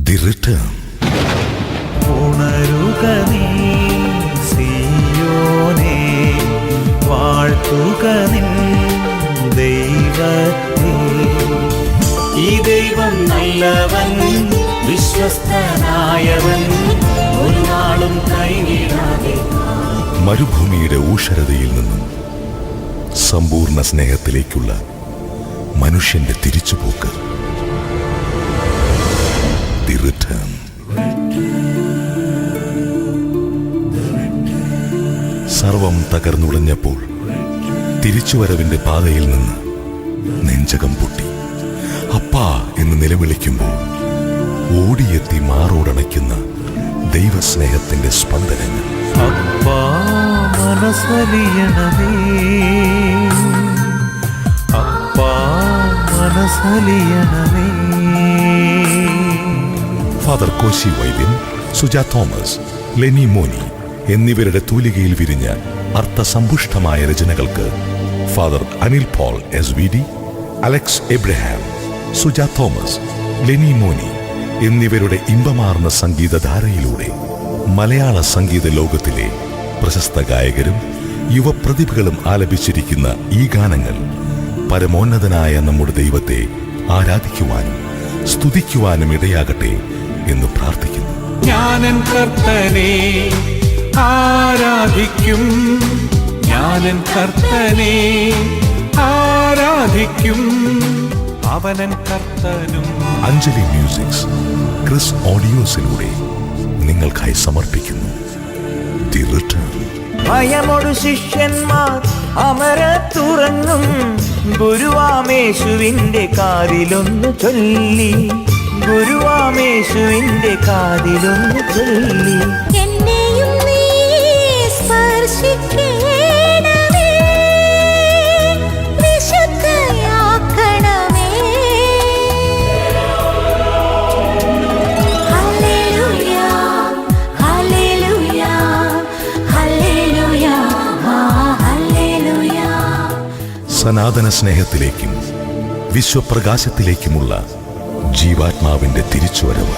The Return. ഉണരുക നീ സിയോനേ, വാഴ്ത്തുക നിൻ ദൈവത്തെ. ഈ ദൈവം നല്ലവൻ, വിശ്വസ്തനായവൻ, ഒരു നാളും കൈവിടാതെ. മരുഭൂമിയുടെ ഊഷരതയിൽ നിന്നും സമ്പൂർണ്ണ സ്നേഹത്തിലേക്കുള്ള മനുഷ്യന്റെ തിരിച്ചുപോക്ക്. The Return. സർവം തകർന്നുടഞ്ഞപ്പോൾ തിരിച്ചുവരവിന്റെ പാതയിൽ നിന്ന് നെഞ്ചകം പൊട്ടി അപ്പാ എന്ന് നിലവിളിക്കുമ്പോൾ ഓടിയെത്തി മാറോടണയ്ക്കുന്ന ദൈവസ്നേഹത്തിന്റെ സ്പന്ദനങ്ങൾ. അപ്പാ മനസ്സലിയണമേ, അപ്പാ മനസ്സലിയണമേ. ഫാദർ കോശി വൈദ്യൻ, സുജാ തോമസ്, ലെനി മോനി എന്നിവരുടെ തൂലികയിൽ വിരിഞ്ഞ അർത്ഥസമ്പുഷ്ടമായ രചനകൾക്ക് Father Anil Paul SVD, Alex Abraham, Suja Thomas, Leni Moni എന്നിവരുടെ ഇമ്പമാർന്ന സംഗീതധാരയിലൂടെ മലയാള സംഗീത ലോകത്തിലെ പ്രശസ്ത ഗായകരും യുവപ്രതിഭകളും ആലപിച്ചിരിക്കുന്ന ഈ ഗാനങ്ങൾ പരമോന്നതനായ നമ്മുടെ ദൈവത്തെ ആരാധിക്കുവാനും സ്തുതിക്കുവാനും ഇടയാകട്ടെ എന്ന് പ്രാർത്ഥിക്കുന്നു. ഞാനൻ കർത്തനെ ആരാധിക്കും, ഞാനൻ കർത്തനെ ആരാധിക്കും, അവനൻ കർത്തനും. അഞ്ജലി മ്യൂസിക്സ് ക്രിസ് ഓഡിയോസിലൂടെ നിങ്ങൾക്കായി സമർപ്പിക്കുന്നു ദി റിട്ടേൺ. ഭയമൊടു ശിഷ്യന്മാർ അമരത്തുറങ്ങും, ഗുരുവാമേശുവിന്റെ കാതിലൊന്നു ചൊല്ലി, ഗുരുവാമേശുവിന്റെ കാതിലൊന്നു ചൊല്ലി. എന്നെയും നീ സ്പർശിക്കണമേ, വിശുദ്ധയാക്കണമേ. Hallelujah, hallelujah, hallelujah, hallelujah. സനാതന സ്നേഹത്തിലേക്കും വിശ്വപ്രകാശത്തിലേക്കുമുള്ള ജീവാത്മാവിന്റെ തിരിച്ചുവരവ്.